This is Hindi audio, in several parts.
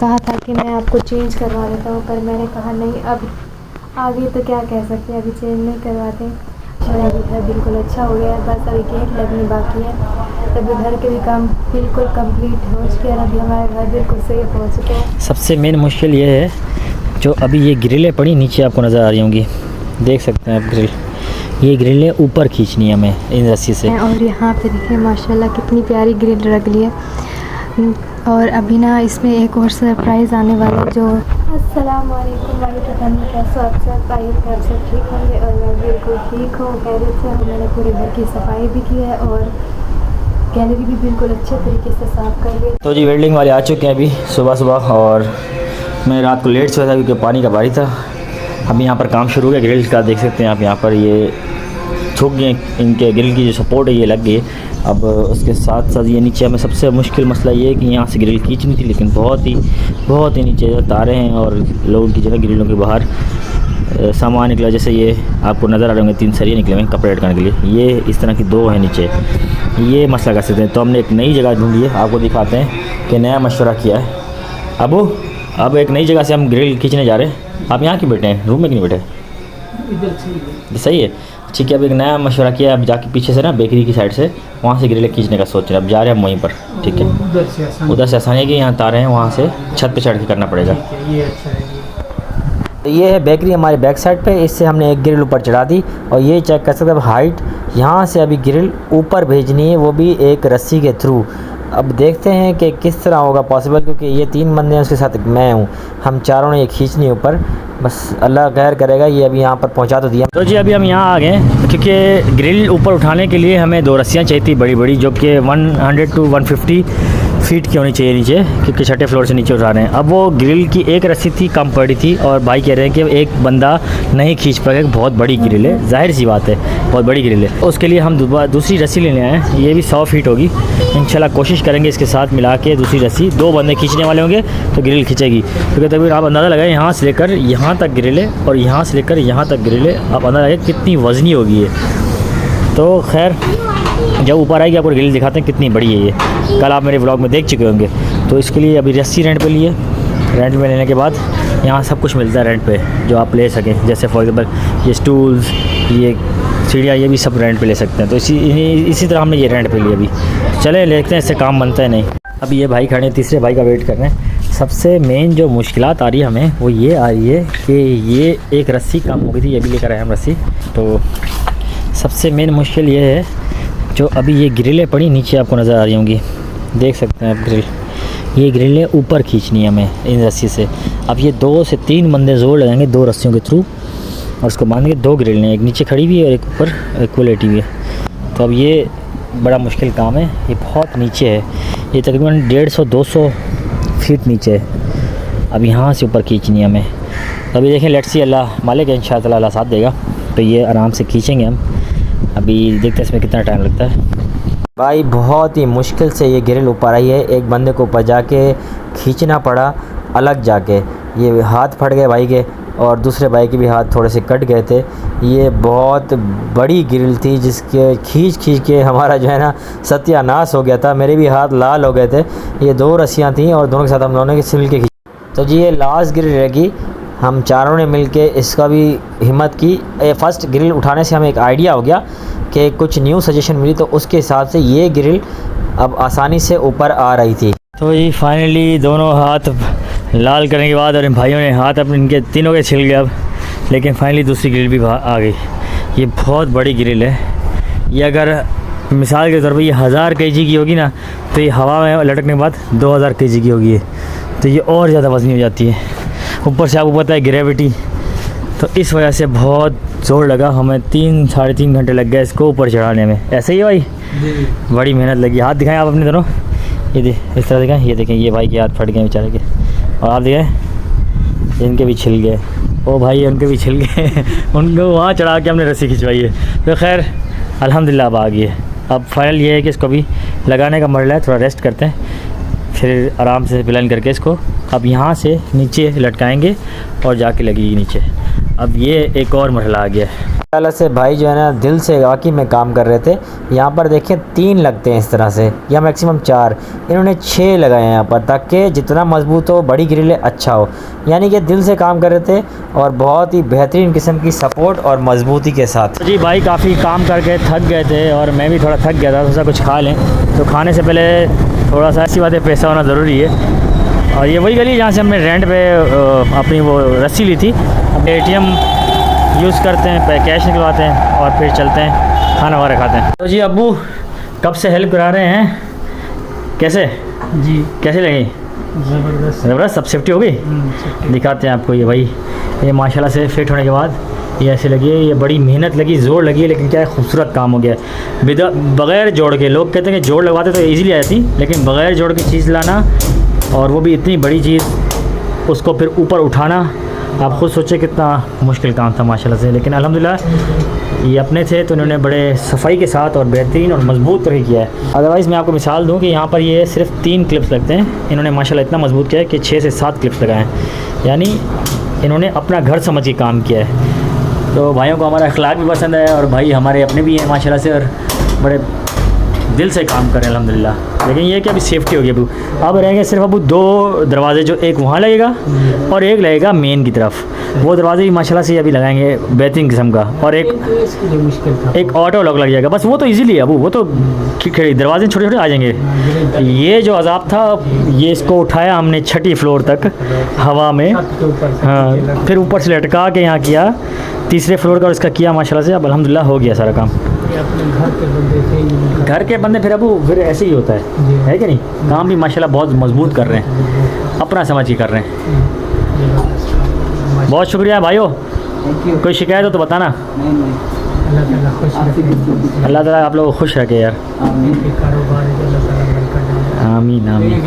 कहा था कि मैं आपको चेंज करवा देता हूँ, पर मैंने कहा नहीं, अब आगे तो क्या कह सकते हैं, अभी चेंज नहीं करवाते। और अभी घर बिल्कुल अच्छा हो गया है, बस अभी गेट लगनी बाकी है, तभी घर के भी काम बिल्कुल कंप्लीट हो चुके हैं। अभी हमारे घर बिल्कुल सेफ हो चुके हैं। सबसे मेन मुश्किल ये है जो अभी ये ग्रिलें पड़ी नीचे आपको नज़र आ रही होंगी, देख सकते हैं आप ग्रिल, ये ग्रिलें ऊपर खींचनी है हमें इन रस्सी से। और यहाँ पे देखिए माशाल्लाह कितनी प्यारी ग्रिल रख ली है। और अभी ना इसमें एक और सरप्राइज़ आने वाला है। जो अस्सलाम वालेकुम वाले पता नहीं कैसे आप सब, आई घर से ठीक होंगे और मैं बिल्कुल ठीक हूँ, खैरियत से हूँ। मैंने पूरे घर की सफाई भी की है और गैलरी भी बिल्कुल अच्छे तरीके से साफ़ कर ली। तो जी वेल्डिंग वाले आ चुके हैं अभी सुबह सुबह, और मैं रात को लेट सोया था क्योंकि पानी का बारी था। अभी यहाँ पर काम शुरू हो गया ग्रिल का, देख सकते हैं आप, यहाँ पर ये झुक गए, इनके ग्रिल की जो सपोर्ट है ये लग गई। अब उसके साथ साथ ये नीचे हमें सबसे मुश्किल मसला ये है कि यहाँ से ग्रिल खींचनी थी, लेकिन बहुत ही नीचे तारे हैं और लोगों की जो है ग्रिलों के बाहर सामान निकला। जैसे ये आपको नज़र आ रहे होंगे 3 सरिये निकले हुए कपड़े लटकाने के लिए, ये इस तरह की 2 हैं नीचे, ये मसला कर सकते हैं। तो हमने एक नई जगह ढूंढी है, आपको दिखाते हैं कि नया मशवरा किया है। अब एक नई जगह से हम ग्रिल खींचने जा रहे हैं। आप यहाँ क्यों बैठे हैं, रूम में क्यों नहीं बैठे? इधर सही है, ठीक है। अब एक नया मशवरा किया है, अब जाके पीछे से ना बेकरी की साइड से वहाँ से ग्रिलें खींचने का सोच रहे हैं। अब जा रहे हैं हम वहीं पर, ठीक है। उधर से आसानी है कि यहाँ तारे हैं, वहाँ से छत पे चढ़ के करना पड़ेगा। तो ये है बेकरी हमारे बैक साइड पे, इससे हमने एक ग्रिल ऊपर चढ़ा दी और ये चेक कर सकते हैं हाइट, यहाँ से अभी ग्रिल ऊपर भेजनी है, वो भी एक रस्सी के थ्रू। अब देखते हैं कि किस तरह होगा पॉसिबल, क्योंकि ये 3 बंदे हैं, उसके साथ मैं हूँ, हम चारों ने ये खींचनी है ऊपर, बस अल्लाह खैर करेगा। ये अभी यहाँ पर पहुँचा तो दिया। तो जी अभी हम यहाँ आ गए, क्योंकि ग्रिल ऊपर उठाने के लिए हमें 2 रस्सियाँ चाहिए थी बड़ी बड़ी, जो कि 100 to 150 फीट की होनी चाहिए नीचे, क्योंकि 6ठे फ्लोर से नीचे उठा रहे हैं। अब वो ग्रिल की एक रस्सी थी कम पड़ी थी, और भाई कह रहे हैं कि एक बंदा नहीं खींच पाएगा, बहुत बड़ी ग्रिल है, जाहिर सी बात है बहुत बड़ी ग्रिल है। उसके लिए हम दूसरी रस्सी लेने आए हैं, ये भी 100 फीट होगी इंशाल्लाह। कोशिश करेंगे इसके साथ मिला के दूसरी रस्सी, 2 बंदे खींचने वाले होंगे तो ग्रिल खींचेगी। क्योंकि तभी आप अंदाज़ा लगाए, यहाँ से लेकर यहाँ तक ग्रिल है और यहाँ से लेकर यहाँ तक ग्रिल है, आप अंदाज़ा लगाए कितनी वज़नी होगी ये। तो खैर जब ऊपर आएगी आपको ग्रिल दिखाते हैं कितनी बड़ी है ये, कल आप मेरे व्लॉग में देख चुके होंगे। तो इसके लिए अभी रस्सी रेंट पे लिए, रेंट में लेने के बाद यहाँ सब कुछ मिलता है रेंट पे जो आप ले सकें, जैसे फॉर एग्जांपल ये स्टूल्स, ये सीढ़ियाँ, ये भी सब रेंट पे ले सकते हैं। तो इसी तरह हमने ये रेंट पे लिया। अभी चले देखते हैं, इससे काम बनता है नहीं। अब ये भाई खड़े हैं, तीसरे भाई का वेट कर रहे हैं। सबसे मेन जो मुश्किलात आ रही है हमें वो ये आ रही है कि ये एक रस्सी कम हो गई थी, ये भी लेकर आए हम रस्सी। तो सबसे मेन मुश्किल ये है जो अभी ये ग्रिलें पड़ी नीचे आपको नज़र आ रही होंगी, देख सकते हैं आप ग्रिल, ये ग्रिलें ऊपर खींचनी है हमें इन रस्सी से। अब ये 2 से 3 बंदे जोर लगाएंगे 2 रस्सियों के थ्रू, और उसको बांधेंगे। 2 ग्रिल हैं, एक नीचे खड़ी हुई है और एक ऊपर इक्वलिटी हुई है। तो अब ये बड़ा मुश्किल काम है, ये बहुत नीचे है, ये तकरीबन 150-200 फीट नीचे है। अब यहाँ से ऊपर खींचनी है हमें। तो अभी देखें, लेट्स सी, अल्लाह मालिक है, इंशाअल्लाह अल्लाह साथ देगा, तो ये आराम से खींचेंगे हम। अभी देखते हैं इसमें कितना टाइम लगता है। भाई बहुत ही मुश्किल से ये ग्रिल ऊपर आई है, एक बंदे को ऊपर जाके खींचना पड़ा अलग जाके, ये हाथ फट गए भाई के, और दूसरे भाई के भी हाथ थोड़े से कट गए थे। ये बहुत बड़ी ग्रिल थी जिसके खींच के हमारा जो है ना सत्यानाश हो गया था, मेरे भी हाथ लाल हो गए थे। ये 2 रस्सियाँ थीं और दोनों के साथ हम दोनों के सिल के खींच। तो जी ये लास्ट ग्रिल रहेगी, हम चारों ने मिलके इसका भी हिम्मत की। फर्स्ट ग्रिल उठाने से हमें एक आइडिया हो गया कि कुछ न्यू सजेशन मिली, तो उसके हिसाब से ये ग्रिल अब आसानी से ऊपर आ रही थी। तो ये फाइनली दोनों हाथ लाल करने के बाद और इन भाइयों ने हाथ अपने इनके तीनों के छिल गए अब, लेकिन फाइनली दूसरी ग्रिल भी आ गई। ये बहुत बड़ी ग्रिल है, ये अगर मिसाल के तौर पर ये 1000 kg की होगी ना, तो ये हवा में लटकने के बाद 2000 kg की होगी, तो ये और ज़्यादा वज़नी हो जाती है। ऊपर से आपको पता है ग्रेविटी, तो इस वजह से बहुत ज़ोर लगा हमें, 3-3.5 घंटे लग गए इसको ऊपर चढ़ाने में। ऐसे ही भाई बड़ी मेहनत लगी। हाथ दिखाएं आप अपने दोनों, ये इस तरह दिखाएं, ये देखें, ये भाई के हाथ फट गए बेचारे के, और आप दिखाएं इनके भी छिल गए, ओ भाई उनके भी छिल गए उनको वहाँ चढ़ा के हमने रस्सी खिंचवाई है। तो खैर अल्हम्दुलिल्लाह अब आ गई है। अब फाइनल ये है कि इसको भी लगाने का मरला है, थोड़ा रेस्ट करते हैं, फिर आराम से प्लान करके इसको अब यहाँ से नीचे लटकाएंगे और जाके लगेगी नीचे। अब ये एक और मरहला आ गया है। अल्लाह से भाई जो है ना दिल से वाकई में काम कर रहे थे। यहाँ पर देखें 3 लगते हैं इस तरह से, या मैक्सिमम 4, इन्होंने 6 लगाए हैं यहाँ पर, ताकि जितना मजबूत हो, बड़ी ग्रिल अच्छा हो। यानी कि दिल से काम कर रहे थे और बहुत ही बेहतरीन किस्म की सपोर्ट और मजबूती के साथ। जी भाई काफ़ी काम करके थक गए थे और मैं भी थोड़ा थक गया था, सोचा कुछ खा लें। तो खाने से पहले थोड़ा सा ऐसी बातें पैसा होना ज़रूरी है। और ये वही गली जहाँ से हमने रेंट पे अपनी वो रस्सी ली थी। अब ATM यूज़ करते हैं, कैश निकलवाते हैं और फिर चलते हैं, खाना वगैरह खाते हैं। तो जी अब्बू कब से हेल्प करा रहे हैं, कैसे जी कैसे लगी? ज़बरदस्त। सब सेफ्टी हो गई? दिखाते हैं आपको। ये भाई ये माशाल्लाह से फिट होने के बाद ये ऐसे लगी है। ये बड़ी मेहनत लगी, ज़ोर लगी है, लेकिन क्या है खूबसूरत काम हो गया है बग़ैर जोड़ के। लोग कहते हैं कि जोड़ लगवाते तो ईज़िली आ जाती, लेकिन बग़ैर जोड़ की चीज़ लाना, और वो भी इतनी बड़ी चीज़, उसको फिर ऊपर उठाना, आप ख़ुद सोचे कितना मुश्किल काम था माशाल्लाह से। लेकिन अल्हम्दुलिल्लाह ये अपने थे तो इन्होंने बड़े सफाई के साथ और बेहतरीन और मज़बूत तरह किया है। अदरवाइज़ मैं आपको मिसाल दूं कि यहाँ पर ये सिर्फ 3 क्लिप्स लगते हैं, इन्होंने माशाल्लाह इतना मज़बूत किया है कि 6 से 7 क्लिप्स लगाए हैं। यानी इन्होंने अपना घर समझ के काम किया है। तो भाइयों को हमारा अखलाक भी पसंद है और भाई हमारे अपने भी हैं माशाल्लाह से, और बड़े दिल से काम करें अल्हम्दुलिल्लाह। लेकिन ये कि अभी सेफ्टी होगी अब रहेंगे सिर्फ 2 दरवाजे, जो एक वहाँ लगेगा और एक लगेगा मेन की तरफ। वो दरवाजे भी माशाल्लाह से अभी लगाएंगे बेहतरीन किस्म का, और एक ऑटो लॉक लग जाएगा। बस वो तो इजीली है वो तो दरवाजे छोटे छोटे आ जाएंगे। ये जो अजाब था, ये इसको उठाया हमने 6ठी फ्लोर तक हवा में, हाँ, फिर ऊपर से लटका के यहाँ किया 3रे फ्लोर का, और इसका किया माशाल्लाह से। अब अल्हम्दुलिल्लाह हो गया सारा काम। घर के बंदे फिर फिर ऐसे ही होता है कि नहीं? काम भी माशाल्लाह बहुत मजबूत कर रहे हैं, अपना समझ के कर रहे हैं। बहुत शुक्रिया भाइयों। कोई शिकायत हो तो बताना। अल्लाह ताला आप लोगों को खुश रखे यार। आमीन आमीन।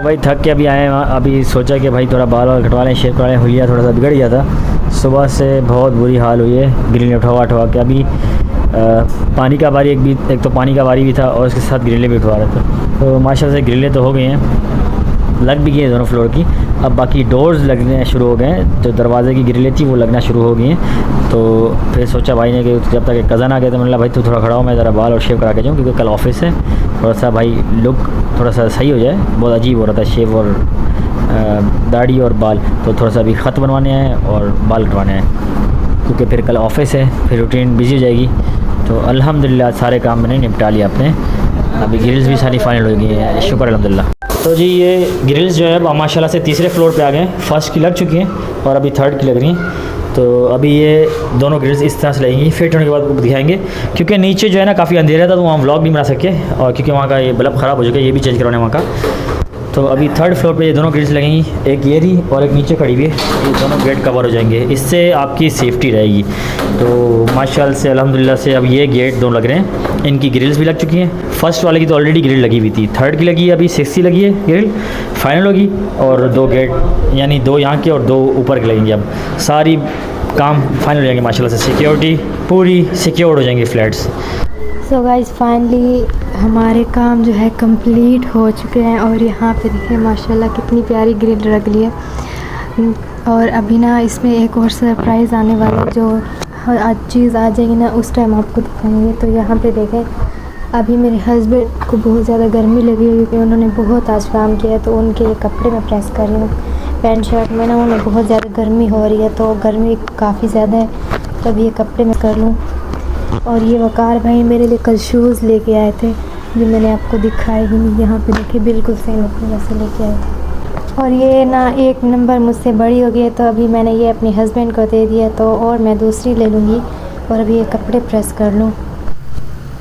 भाई थक के अभी आए, अभी सोचा कि भाई थोड़ा बाल वाल कटवा लें, शेप करा लें। हुलिया थोड़ा सा बिगड़ गया था, सुबह से बहुत बुरी हाल हुई है ग्रिल उठवा के। अभी पानी का बारी एक तो पानी का बारी भी था, और उसके साथ ग्रिलें भी उठवा रहे थे। तो माशाल्लाह से ग्रिलें तो हो गई हैं, लग भी गई हैं दोनों फ्लोर की। अब बाकी डोर्स लगने शुरू हो गए हैं, जो दरवाजे की ग्रिलें थी वो लगना शुरू हो गई हैं। तो फिर सोचा भाई ने कि जब तक एक कज़न आ गया तो मैंने भाई तू थोड़ा खड़ा हो, मैं ज़रा बाल और शेव करा के जाऊँ, क्योंकि कल ऑफिस है। थोड़ा सा भाई लुक थोड़ा सा सही हो जाए, बहुत अजीब हो रहा था शेव और दाढ़ी और बाल। तो थोड़ा सा अभी ख़त बनवाने हैं और बाल कटवाने हैं, क्योंकि फिर कल ऑफिस है, फिर रूटीन बिजी हो जाएगी। तो अल्हम्दुलिल्लाह सारे काम मैंने निपटा लिया अपने। अभी ग्रिल्स भी सारी फाइनल हो गई है, शुक्र अल्हम्दुलिल्लाह। तो जी ये ग्रिल्स जो है माशाल्लाह से 3रे फ्लोर पे आ गए हैं। फर्स्ट की लग चुकी हैं और अभी 3rd की लग रही हैं। तो अभी ये दोनों ग्रिल्स इस तरह से लगेंगी, फिट होने के बाद दिखाएंगे। क्योंकि नीचे जो है ना काफ़ी अंधेरा था, तो वहाँ व्लॉग नहीं बना सके, और क्योंकि वहाँ का ये बल्ब ख़राब हो चुका है, ये भी चेंज करवाने वहाँ का। तो अभी 3rd फ्लोर पे ये दोनों ग्रिल्स लगेंगी, एक ये रही और एक नीचे खड़ी हुई है। ये दोनों गेट कवर हो जाएंगे, इससे आपकी सेफ्टी रहेगी। तो माशाल्लाह से अल्हम्दुलिल्लाह से अब ये गेट दोनों लग रहे हैं, इनकी ग्रिल्स भी लग चुकी हैं। फर्स्ट वाले की तो ऑलरेडी ग्रिल लगी हुई थी, 3rd की लगी है, अभी 6th की लगी है ग्रिल, फाइनल होगी। और 2 गेट यानी 2 यहाँ के और 2 ऊपर के लगेंगे। अब सारी काम फाइनल हो जाएंगे माशाल्लाह से, सिक्योरिटी पूरी सिक्योर्ड हो जाएंगी फ्लैट्स। सो गाइस फाइनली हमारे काम जो है कंप्लीट हो चुके हैं, और यहाँ पे देखिए माशाल्लाह कितनी प्यारी ग्रिल लग रही है। और अभी ना इसमें एक और सरप्राइज़ आने वाला है, जो आज चीज़ आ जाएगी ना उस टाइम आपको दिखाएंगे। तो यहाँ पे देखें, अभी मेरे हस्बैंड को बहुत ज़्यादा गर्मी लगी है, क्योंकि उन्होंने बहुत आज काम किया है। तो उनके ये कपड़े मैं प्रेस कर रही हूँ, पैंट शर्ट में ना उन्हें बहुत ज़्यादा गर्मी हो रही है, तो गर्मी काफ़ी ज़्यादा है, तब ये कपड़े मैं कर लूँ। और ये वकार भाई मेरे लिए कल शूज़ लेके आए थे, जो मैंने आपको दिखाए ही नहीं। यहाँ पे देखिए बिल्कुल सेम अपने वैसे लेके आए थे। और ये ना 1 नंबर मुझसे बड़ी हो गई है, तो अभी मैंने ये अपने हस्बैंड को दे दिया, तो और मैं दूसरी ले लूँगी और अभी ये कपड़े प्रेस कर लूँ।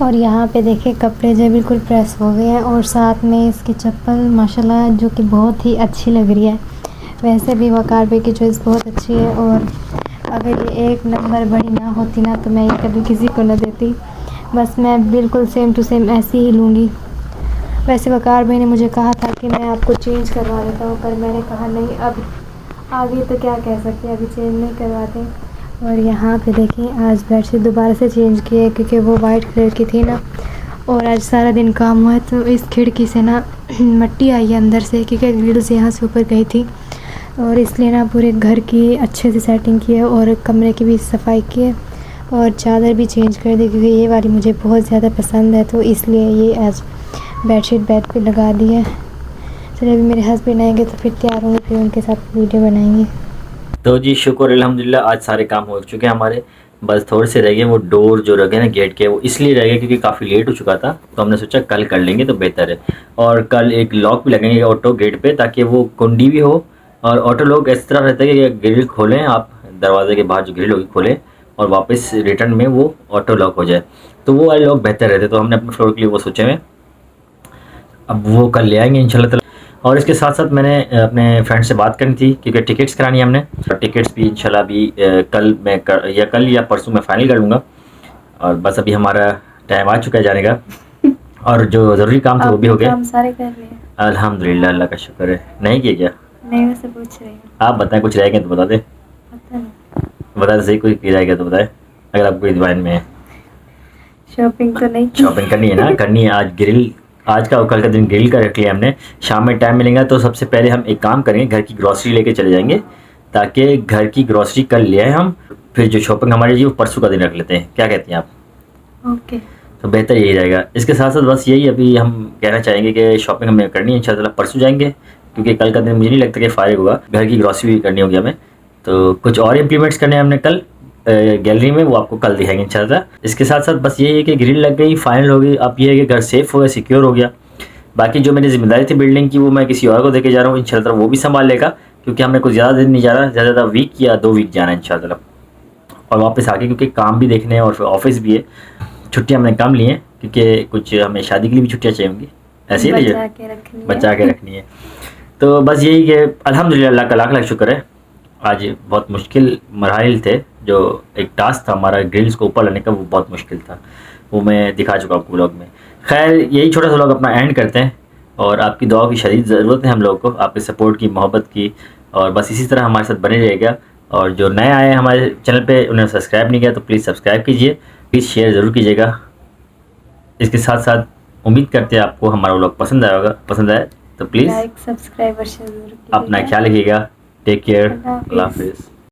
और यहाँ पे देखिए कपड़े जो बिल्कुल प्रेस हो गए हैं, और साथ में इसकी चप्पल माशाल्लाह जो कि बहुत ही अच्छी लग रही है। वैसे भी वकार भाई की चॉइस बहुत अच्छी है, और अगर ये 1 नंबर बड़ी ना होती ना तो मैं ये कभी किसी को ना देती, बस मैं बिल्कुल सेम टू सेम ऐसी ही लूँगी। वैसे वकार भाई ने मुझे कहा था कि मैं आपको चेंज करवा देता हूँ, पर मैंने कहा नहीं, अब आगे तो क्या कह सकते हैं, अभी चेंज नहीं करवाते। और यहाँ पे देखें आज बेडशीट दोबारा से चेंज की है, क्योंकि वो वाइट कलर की थी ना, और आज सारा दिन काम हुआ है, तो इस खिड़की से ना मिट्टी आई है अंदर से, क्योंकि ग्रिल से यहाँ से ऊपर गई थी, और इसलिए ना पूरे घर की अच्छे से सेटिंग की है और कमरे की भी सफाई की है और चादर भी चेंज कर दी क्योंकि ये वाली मुझे बहुत ज़्यादा पसंद है, तो इसलिए ये एज बेडशीट बेड पे लगा दी है। चलिए अभी मेरे हस्बैंड आएंगे तो फिर तैयार होंगे, फिर उनके साथ वीडियो बनाएंगे। तो जी शुक्र अल्हम्दुलिल्लाह आज सारे काम हो चुके हैं हमारे, बस थोड़े से रह गए। वो डोर जो रह गए ना गेट के, वो इसलिए रह गए क्योंकि काफ़ी लेट हो चुका था, तो हमने सोचा कल कर लेंगे तो बेहतर है। और कल एक लॉक भी लगेंगे ऑटो गेट पे ताकि वो कुंडी भी हो, और ऑटो लॉक इस तरह रहता है कि ग्रिल खोलें आप, दरवाजे के बाहर जो ग्रिल होगी खोलें और वापस रिटर्न में वो ऑटो लॉक हो जाए, तो वो वाले लॉक बेहतर रहते। तो हमने अपने फ्लोर के लिए वो सोचे हुए, अब वो कल ले आएंगे इंशाल्लाह। और इसके साथ साथ मैंने अपने फ्रेंड से बात करनी थी क्योंकि टिकट्स करानी है हमने, तो टिकट्स भी इंशाल्लाह अभी कल मैं कल या परसों मैं फाइनल कर लूँगा। और बस अभी हमारा टाइम आ चुका है जाने का, और जो ज़रूरी काम थे वो भी हो गए। काम सारे कर लिए अल्हम्दुलिल्लाह, अल्लाह का शुक्र है। नहीं किया क्या? नहीं, वैसे पूछ रही हूँ। आप बताएं, कुछ रह गए तो बता दें। पता नहीं, बता दें सही, कोई रह गया तो बताएं अगर आपको इस बारे में है। शॉपिंग तो नहीं की। शॉपिंग करनी है ना, करनी है। आज का और कल का दिन ग्रिल का रख लिया हमने। शाम में टाइम मिलेगा तो सबसे पहले हम एक काम करेंगे, घर की ग्रॉसरी लेके चले जाएंगे ताकि घर की ग्रॉसरी कल ले आए हम, फिर जो शॉपिंग हमारी जी वो परसों का दिन रख लेते हैं। क्या कहती हैं आप? ओके, तो बेहतर यही रहेगा। इसके साथ साथ बस यही अभी हम कहना चाहेंगे कि शॉपिंग हमें करनी है इंशाल्लाह, परसों जाएंगे क्योंकि कल का दिन मुझे नहीं लगता कि फारिग होगा। घर की ग्रॉसरी भी करनी होगी हमें, तो कुछ और इम्प्लीमेंट्स करने हैं हमने कल गैलरी में, वो आपको कल दिखाएंगे इंशाल्लाह। इसके साथ साथ बस यही है कि ग्रिल लग गई, फाइनल हो गई। अब ये है कि घर सेफ़ हो गया, सिक्योर हो गया। बाकी जो मेरी जिम्मेदारी थी बिल्डिंग की, वो मैं किसी और को देके जा रहा हूँ इंशाल्लाह, वो भी संभाल लेगा क्योंकि हमें कुछ ज़्यादा दिन नहीं जा रहा, ज़्यादा वीक या 2 वीक जाना है इंशाल्लाह। और वापस आके क्योंकि काम भी देखने हैं और फिर ऑफिस भी है, छुट्टियाँ हमने कम ली हैं क्योंकि कुछ हमें शादी के लिए भी छुट्टियाँ चाहिए होंगी, ऐसे ही बचा के रखनी है। तो बस यही कि अल्हम्दुलिल्लाह, अल्लाह का लाख लाख शुक्र है। आज बहुत मुश्किल मराहिल थे, जो एक टास्क था हमारा ग्रिल्स को ऊपर लाने का, वो बहुत मुश्किल था, वो मैं दिखा चुका हूँ ब्लॉग में। खैर यही छोटा सा व्लॉग अपना एंड करते हैं, और आपकी दुआ की शदीद ज़रूरत है हम लोगों को, आपके सपोर्ट की, मोहब्बत की, और बस इसी तरह हमारे साथ बने रहेगा। और जो नए आए हैं हमारे चैनल पे, उन्हें सब्सक्राइब नहीं किया तो प्लीज़ सब्सक्राइब कीजिए, प्लीज़ शेयर ज़रूर कीजिएगा। इसके साथ साथ उम्मीद करते हैं आपको हमारा व्लॉग पसंद आए तो प्लीज़ लाइक, सब्सक्राइब और शेयर जरूर कीजिएगा। अपना ख्याल रखिएगा। टेक केयर, अल्लाह हाफिज़।